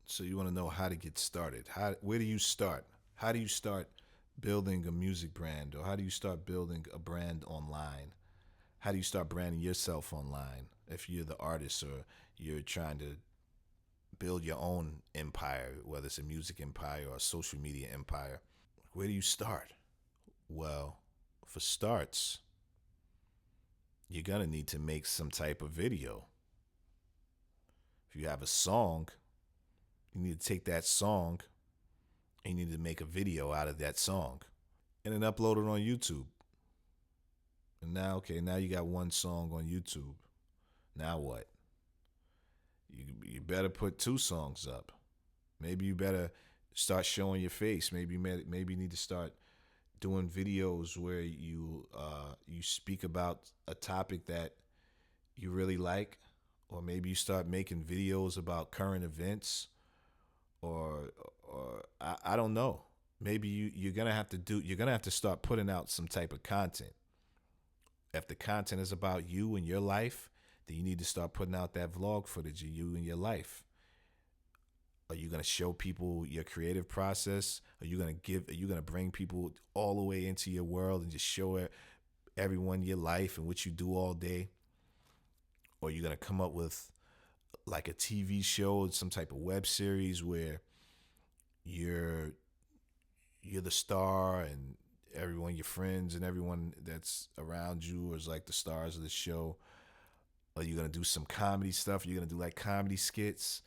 So you want to know how to get started. Where do you start? How do you start building a music brand, or how do you start building a brand online? How do you start branding yourself online if you're the artist or you're trying to build your own empire, whether it's a music empire or a social media empire? Where do you start? Well, for starts, you're going to need to make some type of video. If you have a song, you need to take that song and you need to make a video out of that song and then upload it on YouTube. And now, okay, now you got one song on YouTube. Now what? You better put two songs up. Maybe you better start showing your face. Maybe you need to start doing videos where you speak about a topic that you really like, or maybe you start making videos about current events, or I don't know. Maybe you're gonna have to start putting out some type of content. If the content is about you and your life, then you need to start putting out that vlog footage of you and your life. Are you gonna show people your creative process? Are you gonna bring people all the way into your world and just show everyone your life and what you do all day? Or are you gonna come up with like a TV show, some type of web series where you're you're the star and everyone, your friends and everyone that's around you is like the stars of the show? Are you gonna do some comedy stuff? Are you gonna do like comedy skits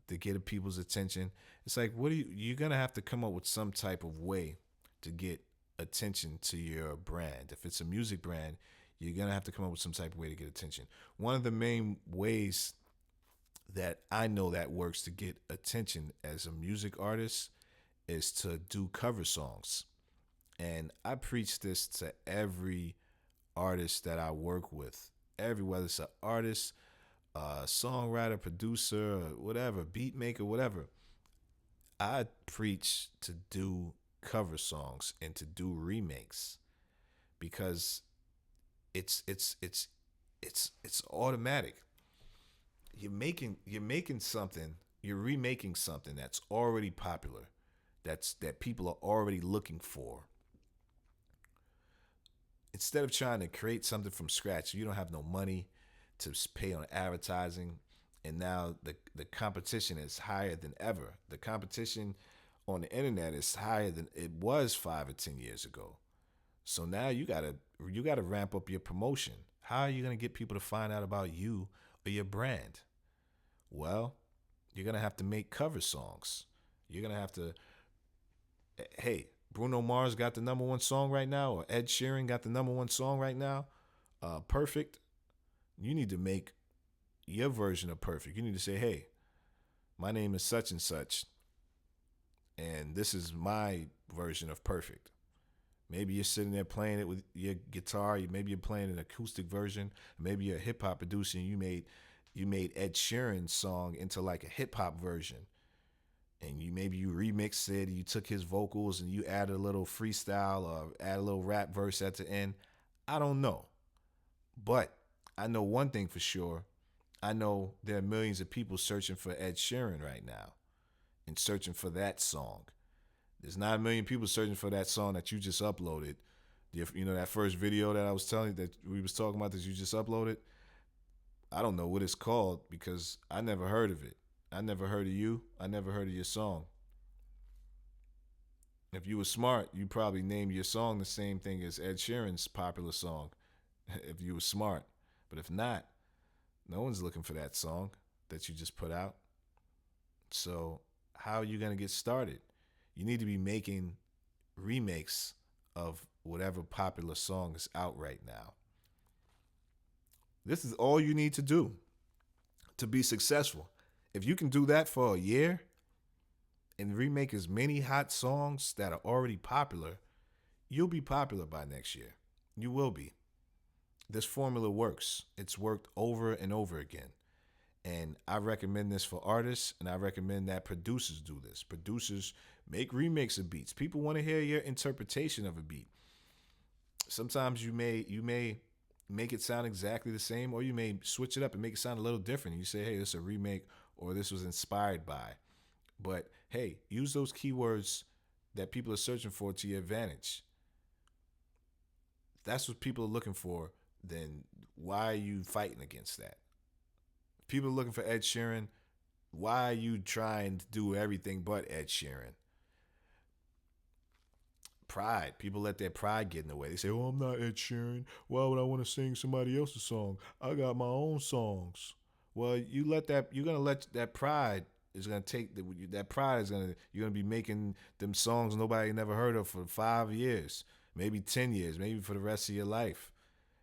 to get people's attention? It's like, you're gonna have to come up with some type of way to get attention to your brand. If it's a music brand, you're gonna have to come up with some type of way to get attention. One of the main ways that I know that works to get attention as a music artist is to do cover songs. And I preach this to every artist that I work with. Whether it's an artist, songwriter, producer, or whatever, beat maker, whatever. I preach to do cover songs and to do remakes because it's it's it's it's automatic. You're making something, you're remaking something that's already popular, that people are already looking for. Instead of trying to create something from scratch, you don't have no money to pay on advertising, and now the competition is higher than ever. The competition on the internet is higher than it was 5 or 10 years ago. So now you gotta ramp up your promotion. How are you gonna get people to find out about you or your brand? Well, you're gonna have to make cover songs. You're gonna have to, hey, Bruno Mars got the number one song right now, or Ed Sheeran got the number one song right now. Perfect. You need to make your version of Perfect. You need to say, hey, my name is such and such, and this is my version of Perfect. Maybe you're sitting there playing it with your guitar. Maybe you're playing an acoustic version. Maybe you're a hip hop producer and you made Ed Sheeran's song into like a hip hop version. And you remixed it, you took his vocals and you added a little freestyle or add a little rap verse at the end. I don't know. But I know one thing for sure. I know there are millions of people searching for Ed Sheeran right now and searching for that song. There's not a million people searching for that song that you just uploaded. You know that first video that I was telling you that we was talking about that you just uploaded? I don't know what it's called because I never heard of it. I never heard of you. I never heard of your song. If you were smart, you probably named your song the same thing as Ed Sheeran's popular song. If you were smart. But if not, no one's looking for that song that you just put out. So how are you going to get started? You need to be making remakes of whatever popular song is out right now. This is all you need to do to be successful. If you can do that for a year and remake as many hot songs that are already popular, you'll be popular by next year. You will be. This formula works. It's worked over and over again. And I recommend this for artists, and I recommend that producers do this. Producers make remakes of beats. People want to hear your interpretation of a beat. Sometimes you may make it sound exactly the same, or you may switch it up and make it sound a little different. You say, hey, this is a remake, or this was inspired by. But hey, use those keywords that people are searching for to your advantage. If that's what people are looking for, then why are you fighting against that? If people are looking for Ed Sheeran, why are you trying to do everything but Ed Sheeran? Pride. People let their pride get in the way. They say, "Oh, I'm not Ed Sheeran. Why would I want to sing somebody else's song? I got my own songs." Well, you let that. You're gonna let that pride is gonna take that pride is gonna you're gonna be making them songs nobody never heard of for 5 years, maybe 10 years, maybe for the rest of your life.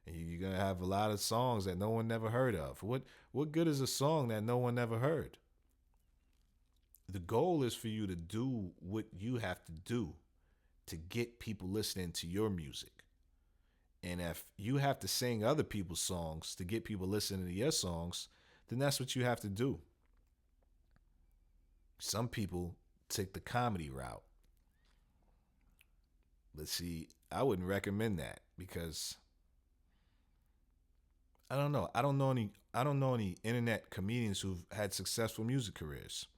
And you're gonna have a lot of songs that no one never heard of. What good is a song that no one never heard? The goal is for you to do what you have to do to get people listening to your music. And if you have to sing other people's songs to get people listening to your songs, then that's what you have to do. Some people take the comedy route. But see, I wouldn't recommend that because I don't know. I don't know any internet comedians who've had successful music careers.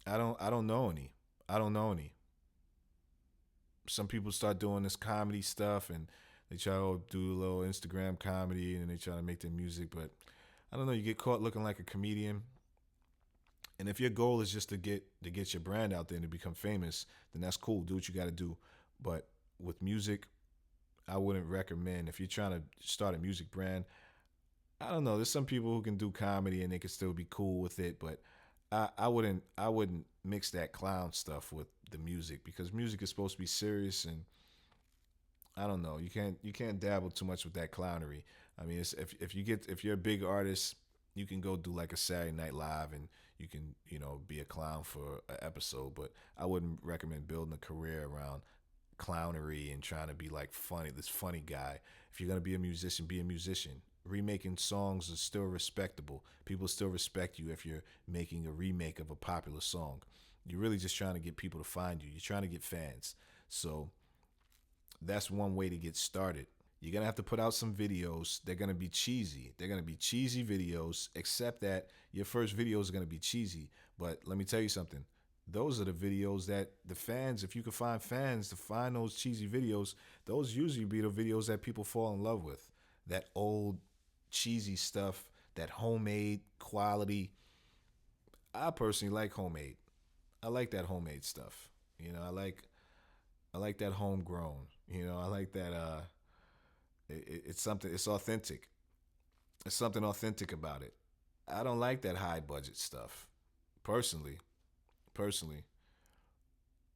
I don't know any. I don't know any. Some people start doing this comedy stuff and they try to do a little Instagram comedy and they try to make their music, but I don't know, you get caught looking like a comedian. And if your goal is just to get your brand out there and to become famous, then that's cool. Do what you got to do. But with music, I wouldn't recommend if you're trying to start a music brand. I don't know. There's some people who can do comedy and they can still be cool with it, but I wouldn't mix that clown stuff with the music because music is supposed to be serious and I don't know. You can't dabble too much with that clownery. I mean, if you're a big artist, you can go do like a Saturday Night Live and you can be a clown for an episode. But I wouldn't recommend building a career around clownery and trying to be like funny, this funny guy. If you're gonna be a musician, be a musician. Remaking songs is still respectable. People still respect you if you're making a remake of a popular song. You're really just trying to get people to find you. You're trying to get fans. So that's one way to get started. You're gonna have to put out some videos. They're gonna be cheesy. They're gonna be cheesy videos, except that your first videos are gonna be cheesy. But let me tell you something. Those are the videos that the fans, if you can find fans to find those cheesy videos, those usually be the videos that people fall in love with. That old cheesy stuff, that homemade quality. I personally like homemade. I like that homemade stuff. I like that homegrown. I like that it's something, it's authentic. There's something authentic about it. I don't like that high budget stuff. Personally. Personally.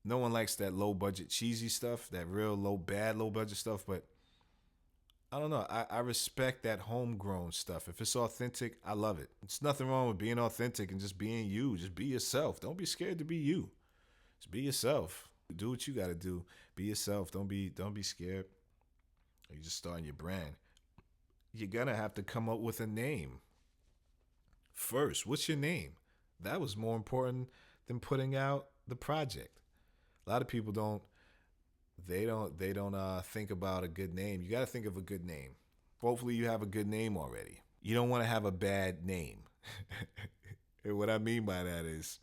No one likes that low budget cheesy stuff, that real low budget stuff, but I don't know. I respect that homegrown stuff. If it's authentic, I love it. It's nothing wrong with being authentic and just being you. Just be yourself. Don't be scared to be you. Just be yourself. Do what you gotta do. Be yourself. Don't be scared. You just starting your brand. You're gonna have to come up with a name first. What's your name? That was more important than putting out the project. A lot of people don't think about a good name. You got to think of a good name. Hopefully you have a good name already. You don't want to have a bad name. And what I mean by that is,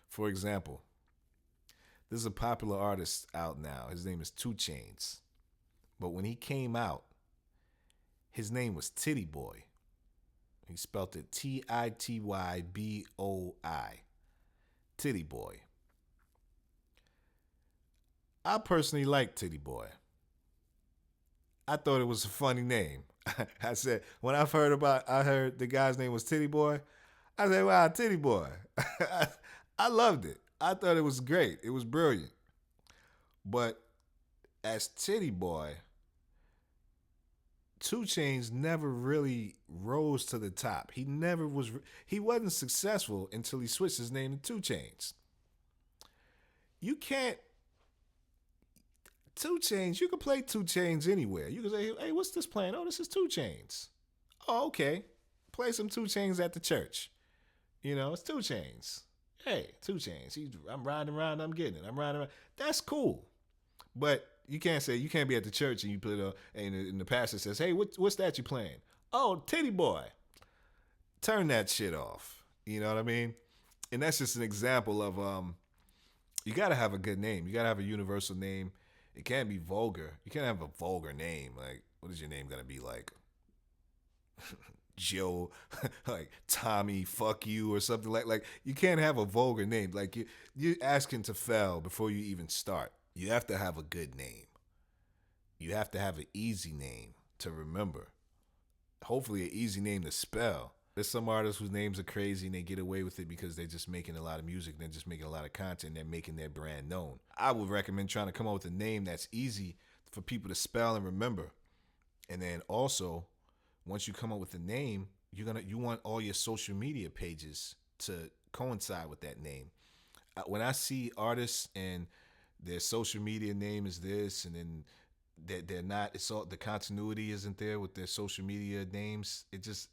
for example, there's a popular artist out now. His name is 2 Chainz. But when he came out, his name was Titty Boy. He spelled it Tittyboi. Titty Boy. I personally like Titty Boy. I thought it was a funny name. I said, when I heard the guy's name was Titty Boy, I said, wow, Titty Boy. I loved it. I thought it was great. It was brilliant. But as Titty Boy, 2 Chainz never really rose to the top. He wasn't successful until he switched his name to 2 Chainz. You can't 2 Chainz, you can play 2 Chainz anywhere. You can say, hey, what's this playing? Oh, this is 2 Chainz. Oh, okay. Play some 2 Chainz at the church. It's 2 Chainz. Hey, 2 Chainz. I'm riding around, I'm getting it. I'm riding around. That's cool. But you can't be at the church and you put it and the pastor says, hey, what's that you playing? Oh, Titty Boy. Turn that shit off. You know what I mean? And that's just an example of you gotta have a good name. You gotta have a universal name. It can't be vulgar. You can't have a vulgar name. Like, what is your name gonna be like? Joe, like Tommy, fuck you, or something like. You can't have a vulgar name. Like you're asking to fail before you even start. You have to have a good name. You have to have an easy name to remember. Hopefully, an easy name to spell. There's some artists whose names are crazy and they get away with it because they're just making a lot of music, they're just making a lot of content, they're making their brand known. I would recommend trying to come up with a name that's easy for people to spell and remember. And then also, once you come up with a name, you want all your social media pages to coincide with that name. When I see artists and their social media name is this, and then they're not, it's all, the continuity isn't there with their social media names. It's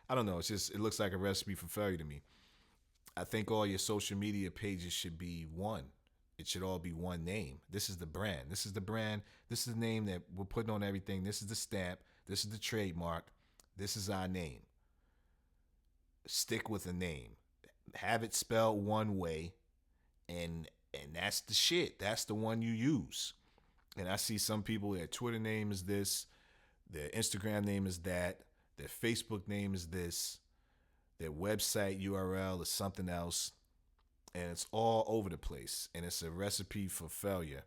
I don't know. It's just, it looks like a recipe for failure to me. I think all your social media pages should be one. It should all be one name. This is the brand. This is the brand. This is the name that we're putting on everything. This is the stamp. This is the trademark. This is our name. Stick with a name. Have it spelled one way, and that's the shit. That's the one you use. And I see some people, their Twitter name is this, their Instagram name is that, their Facebook name is this, their website URL is something else, and it's all over the place. And it's a recipe for failure.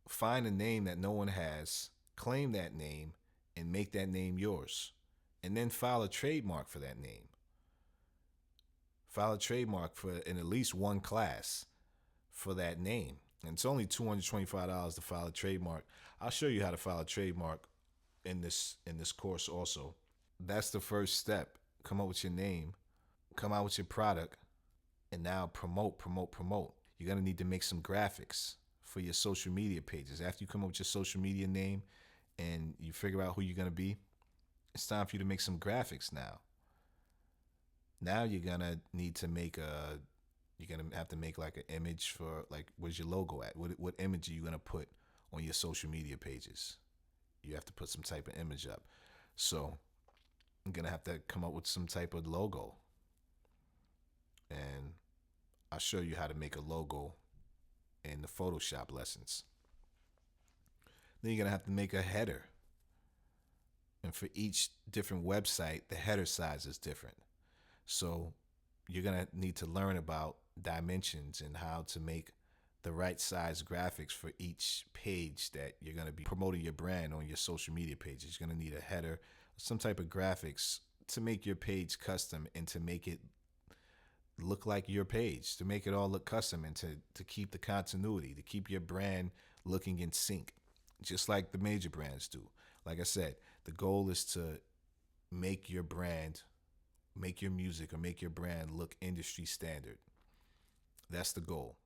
Find a name that no one has, claim that name, and make that name yours. And then file a trademark for that name. File a trademark for in at least one class for that name. And it's only $225 to file a trademark. I'll show you how to file a trademark in this course also. That's the first step. Come up with your name, come out with your product, and now promote, promote, promote. You're gonna need to make some graphics for your social media pages. After you come up with your social media name and you figure out who you're gonna be, it's time for you to make some graphics now. Now you're gonna need to make a you're gonna have to make like an image for, like, where's your logo at? What image are you gonna put on your social media pages? You have to put some type of image up. So I'm gonna have to come up with some type of logo. And I'll show you how to make a logo in the Photoshop lessons. Then you're gonna have to make a header. And for each different website, the header size is different. So you're gonna need to learn about dimensions and how to make the right size graphics for each page that you're gonna be promoting your brand on your social media pages. You're gonna need a header, some type of graphics to make your page custom and to make it look like your page, to make it all look custom, and to keep the continuity, to keep your brand looking in sync, just like the major brands do. Like I said, the goal is to make your brand, make your music, or make your brand look industry standard. That's the goal.